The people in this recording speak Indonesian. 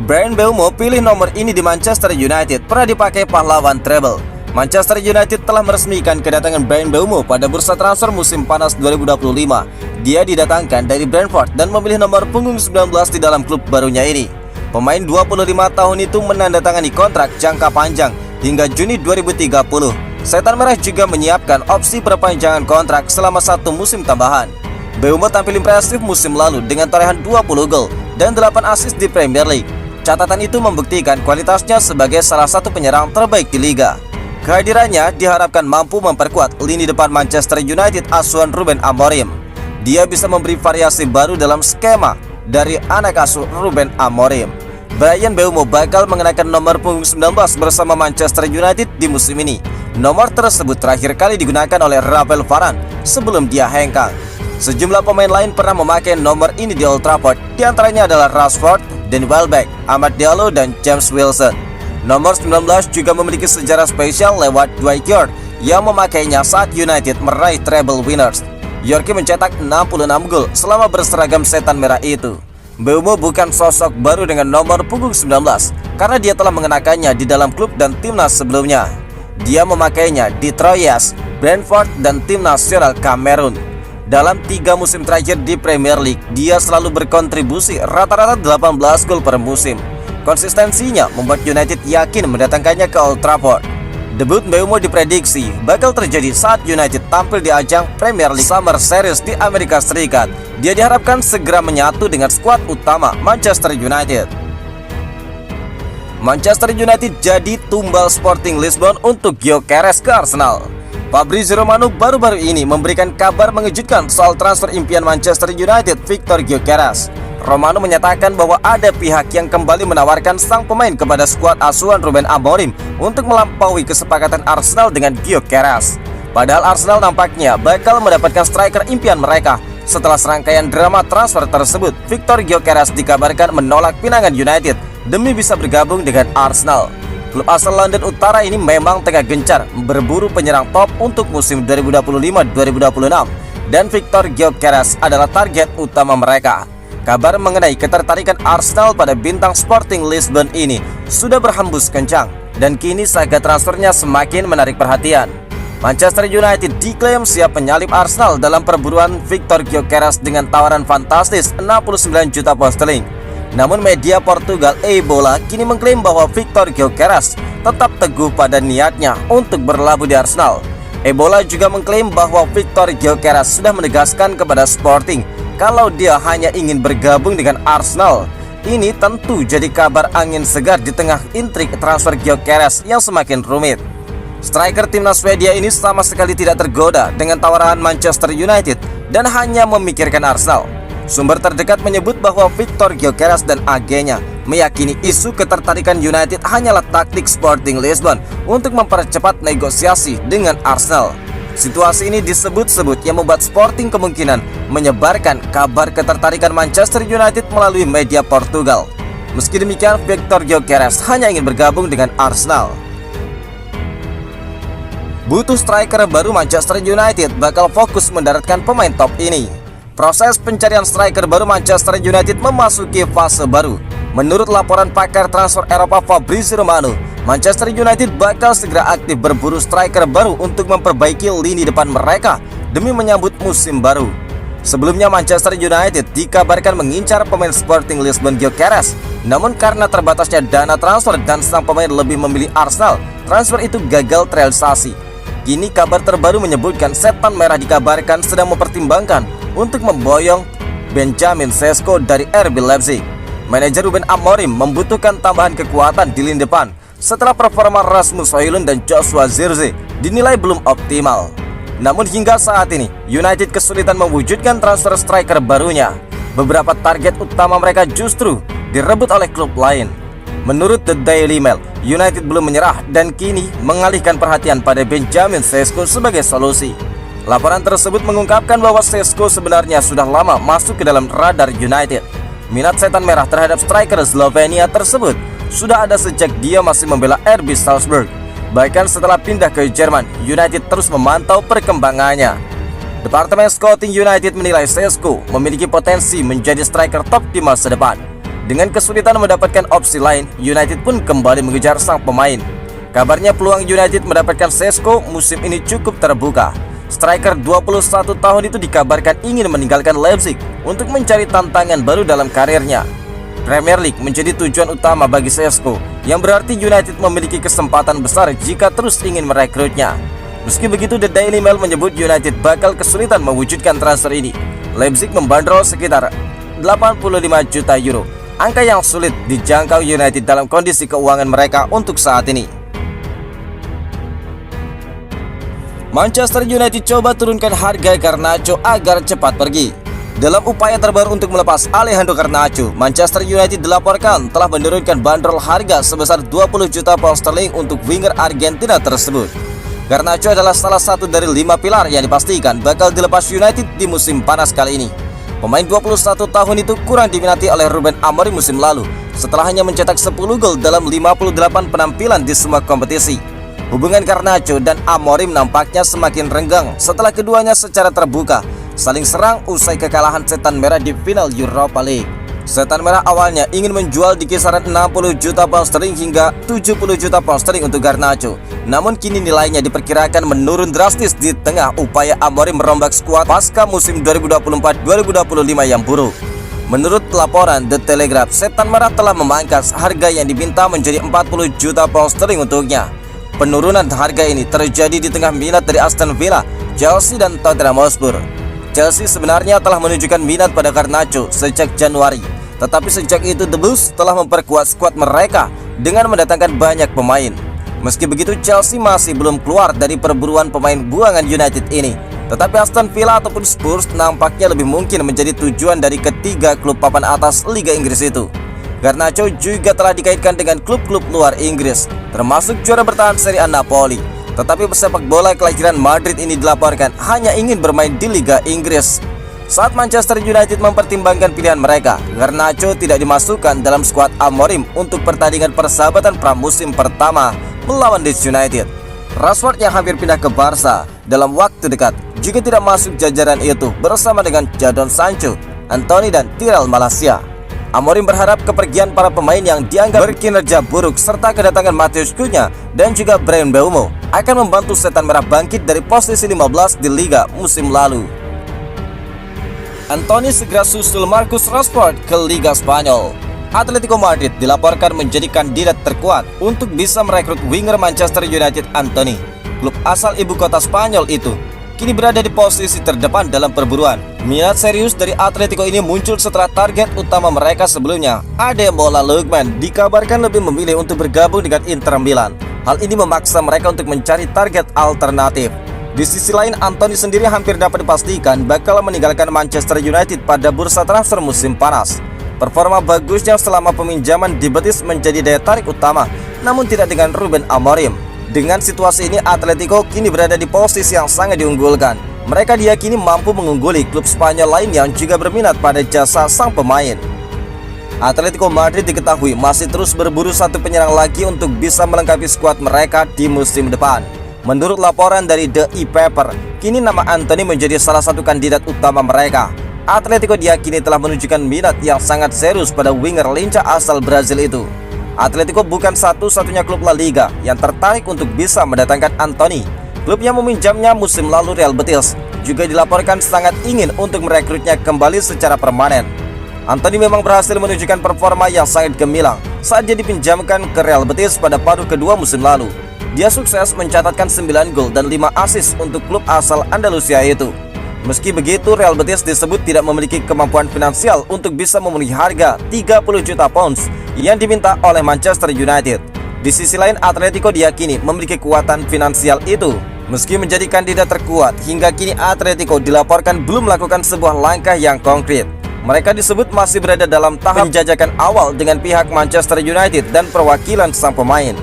Bryan Mbeumo pilih nomor ini di Manchester United, pernah dipakai pahlawan treble. Manchester United telah meresmikan kedatangan Bryan Mbeumo pada bursa transfer musim panas 2025. Dia didatangkan dari Brentford dan memilih nomor punggung 19 di dalam klub barunya ini. Pemain 25 tahun itu menandatangani kontrak jangka panjang hingga Juni 2030. Setan Merah juga menyiapkan opsi perpanjangan kontrak selama 1 musim tambahan. Mbeumo tampil impresif musim lalu dengan torehan 20 gol dan 8 assist di Premier League. Catatan itu membuktikan kualitasnya sebagai salah satu penyerang terbaik di liga. Kehadirannya diharapkan mampu memperkuat lini depan Manchester United asuhan Ruben Amorim. Dia bisa memberi variasi baru dalam skema dari anak asuh Ruben Amorim. Bryan Mbeumo bakal mengenakan nomor punggung 19 bersama Manchester United di musim ini. Nomor tersebut terakhir kali digunakan oleh Rafael Varane sebelum dia hengkang. Sejumlah pemain lain pernah memakai nomor ini di Old Trafford, di antaranya adalah Rashford, Danny Welbeck, Amad Diallo, dan James Wilson. Nomor 19 juga memiliki sejarah spesial lewat Dwight Yorke yang memakainya saat United meraih treble winners. Yorke mencetak 66 gol selama berseragam Setan Merah itu. Mbeumo bukan sosok baru dengan nomor punggung 19 karena dia telah mengenakannya di dalam klub dan timnas sebelumnya. Dia memakainya di Troyes, Brentford, dan tim nasional Kamerun. Dalam 3 musim terakhir di Premier League, dia selalu berkontribusi rata-rata 18 gol per musim. Konsistensinya membuat United yakin mendatangkannya ke Old Trafford. Debut Mbeumo diprediksi bakal terjadi saat United tampil di ajang Premier League Summer Series di Amerika Serikat. Dia diharapkan segera menyatu dengan skuad utama Manchester United. Manchester United jadi tumbal Sporting Lisbon untuk Gyökeres ke Arsenal. Fabrizio Romano baru-baru ini memberikan kabar mengejutkan soal transfer impian Manchester United Victor Gyökeres. Romano menyatakan bahwa ada pihak yang kembali menawarkan sang pemain kepada skuad asuhan Ruben Amorim untuk melampaui kesepakatan Arsenal dengan Gyökeres. Padahal Arsenal nampaknya bakal mendapatkan striker impian mereka. Setelah serangkaian drama transfer tersebut, Victor Gyökeres dikabarkan menolak pinangan United demi bisa bergabung dengan Arsenal. Klub asal London Utara ini memang tengah gencar berburu penyerang top untuk musim 2025-2026 dan Victor Gyökeres adalah target utama mereka. Kabar mengenai ketertarikan Arsenal pada bintang Sporting Lisbon ini sudah berhembus kencang dan kini saga transfernya semakin menarik perhatian. Manchester United diklaim siap menyalip Arsenal dalam perburuan Victor Gyökeres dengan tawaran fantastis 69 juta pound sterling. Namun media Portugal Ebola kini mengklaim bahwa Victor Gyökeres tetap teguh pada niatnya untuk berlabuh di Arsenal. Ebola juga mengklaim bahwa Victor Gyökeres sudah menegaskan kepada Sporting kalau dia hanya ingin bergabung dengan Arsenal. Ini tentu jadi kabar angin segar di tengah intrik transfer Gyökeres yang semakin rumit. Striker timnas Swedia ini sama sekali tidak tergoda dengan tawaran Manchester United dan hanya memikirkan Arsenal. Sumber terdekat menyebut bahwa Victor Gyökeres dan agennya meyakini isu ketertarikan United hanyalah taktik Sporting Lisbon untuk mempercepat negosiasi dengan Arsenal. Situasi ini disebut-sebut yang membuat Sporting kemungkinan menyebarkan kabar ketertarikan Manchester United melalui media Portugal. Meski demikian, Victor Gyökeres hanya ingin bergabung dengan Arsenal. Butuh striker baru, Manchester United bakal fokus mendaratkan pemain top ini. Proses pencarian striker baru Manchester United memasuki fase baru. Menurut laporan pakar transfer Eropa Fabrizio Romano, Manchester United bakal segera aktif berburu striker baru untuk memperbaiki lini depan mereka demi menyambut musim baru. Sebelumnya Manchester United dikabarkan mengincar pemain Sporting Lisbon Gyökeres, namun karena terbatasnya dana transfer dan sang pemain lebih memilih Arsenal, transfer itu gagal terrealisasi. Kini kabar terbaru menyebutkan Setan Merah dikabarkan sedang mempertimbangkan untuk memboyong Benjamin Sesko dari RB Leipzig. Manajer Ruben Amorim membutuhkan tambahan kekuatan di lini depan setelah performa Rasmus Højlund dan Joshua Zirkzee dinilai belum optimal. Namun hingga saat ini United kesulitan mewujudkan transfer striker barunya. Beberapa target utama mereka justru direbut oleh klub lain. Menurut The Daily Mail, United belum menyerah dan kini mengalihkan perhatian pada Benjamin Sesko sebagai solusi. Laporan tersebut mengungkapkan bahwa Sesko sebenarnya sudah lama masuk ke dalam radar United. Minat Setan Merah terhadap striker Slovenia tersebut sudah ada sejak dia masih membela RB Salzburg. Bahkan setelah pindah ke Jerman, United terus memantau perkembangannya. Departemen Scouting United menilai Sesko memiliki potensi menjadi striker top di masa depan. Dengan kesulitan mendapatkan opsi lain, United pun kembali mengejar sang pemain. Kabarnya peluang United mendapatkan Šeško musim ini cukup terbuka. Striker 21 tahun itu dikabarkan ingin meninggalkan Leipzig untuk mencari tantangan baru dalam karirnya. Premier League menjadi tujuan utama bagi Šeško, yang berarti United memiliki kesempatan besar jika terus ingin merekrutnya. Meski begitu, The Daily Mail menyebut United bakal kesulitan mewujudkan transfer ini. Leipzig membandrol sekitar 85 juta euro, angka yang sulit dijangkau United dalam kondisi keuangan mereka untuk saat ini. Manchester United coba turunkan harga Garnacho agar cepat pergi. Dalam upaya terbaru untuk melepas Alejandro Garnacho, Manchester United dilaporkan telah menurunkan bandrol harga sebesar 20 juta pound sterling untuk winger Argentina tersebut. Garnacho adalah salah satu dari 5 pilar yang dipastikan bakal dilepas United di musim panas kali ini. Pemain 21 tahun itu kurang diminati oleh Ruben Amorim musim lalu setelah hanya mencetak 10 gol dalam 58 penampilan di semua kompetisi. Hubungan Garnacho dan Amorim nampaknya semakin renggang setelah keduanya secara terbuka saling serang usai kekalahan Setan Merah di final Europa League. Setan Merah awalnya ingin menjual di kisaran 60 juta pound sterling hingga 70 juta pound sterling untuk Garnacho. Namun kini nilainya diperkirakan menurun drastis di tengah upaya Amorim merombak skuad pasca musim 2024-2025 yang buruk. Menurut laporan The Telegraph, Setan Merah telah memangkas harga yang diminta menjadi 40 juta pound sterling untuknya. Penurunan harga ini terjadi di tengah minat dari Aston Villa, Chelsea dan Tottenham Hotspur. Chelsea sebenarnya telah menunjukkan minat pada Garnacho sejak Januari, tetapi sejak itu The Blues telah memperkuat skuad mereka dengan mendatangkan banyak pemain. Meski begitu, Chelsea masih belum keluar dari perburuan pemain buangan United ini, tetapi Aston Villa ataupun Spurs nampaknya lebih mungkin menjadi tujuan dari ketiga klub papan atas Liga Inggris itu. Garnacho juga telah dikaitkan dengan klub-klub luar Inggris, termasuk juara bertahan Serie A Napoli. Tetapi pesepak bola kelahiran Madrid ini dilaporkan hanya ingin bermain di Liga Inggris. Saat Manchester United mempertimbangkan pilihan mereka, Garnacho tidak dimasukkan dalam skuad Amorim untuk pertandingan persahabatan pramusim pertama melawan Leeds United. Rashford yang hampir pindah ke Barca dalam waktu dekat juga tidak masuk jajaran itu bersama dengan Jadon Sancho, Anthony dan Tyrell Malacia. Amorim berharap kepergian para pemain yang dianggap berkinerja buruk serta kedatangan Matheus Cunha dan juga Bryan Mbeumo akan membantu Setan Merah bangkit dari posisi 15 di Liga musim lalu. Anthony segera susul Marcus Rashford ke Liga Spanyol. Atletico Madrid dilaporkan menjadi kandidat terkuat untuk bisa merekrut winger Manchester United Anthony. Klub asal ibu kota Spanyol itu kini berada di posisi terdepan dalam perburuan. Minat serius dari Atletico ini muncul setelah target utama mereka sebelumnya, Ademola Lookman, dikabarkan lebih memilih untuk bergabung dengan Inter Milan. Hal ini memaksa mereka untuk mencari target alternatif. Di sisi lain, Anthony sendiri hampir dapat dipastikan bakal meninggalkan Manchester United pada bursa transfer musim panas. Performa bagusnya selama peminjaman di Betis menjadi daya tarik utama, namun tidak dengan Ruben Amorim. Dengan situasi ini, Atletico kini berada di posisi yang sangat diunggulkan. Mereka diyakini mampu mengungguli klub Spanyol lain yang juga berminat pada jasa sang pemain. Atletico Madrid diketahui masih terus berburu satu penyerang lagi untuk bisa melengkapi skuad mereka di musim depan. Menurut laporan dari The E-Paper, kini nama Anthony menjadi salah satu kandidat utama mereka. Atletico diyakini telah menunjukkan minat yang sangat serius pada winger lincah asal Brazil itu. Atletico bukan satu-satunya klub La Liga yang tertarik untuk bisa mendatangkan Anthony. Klub yang meminjamnya musim lalu, Real Betis, juga dilaporkan sangat ingin untuk merekrutnya kembali secara permanen. Anthony memang berhasil menunjukkan performa yang sangat gemilang saat dia dipinjamkan ke Real Betis pada paruh kedua musim lalu. Dia sukses mencatatkan 9 gol dan 5 assist untuk klub asal Andalusia itu. Meski begitu, Real Betis disebut tidak memiliki kemampuan finansial untuk bisa memenuhi harga 30 juta pounds yang diminta oleh Manchester United. Di sisi lain, Atletico diyakini memiliki kekuatan finansial itu. Meski menjadi kandidat terkuat, hingga kini Atletico dilaporkan belum melakukan sebuah langkah yang konkret. Mereka disebut masih berada dalam tahap penjajakan awal dengan pihak Manchester United dan perwakilan sang pemain.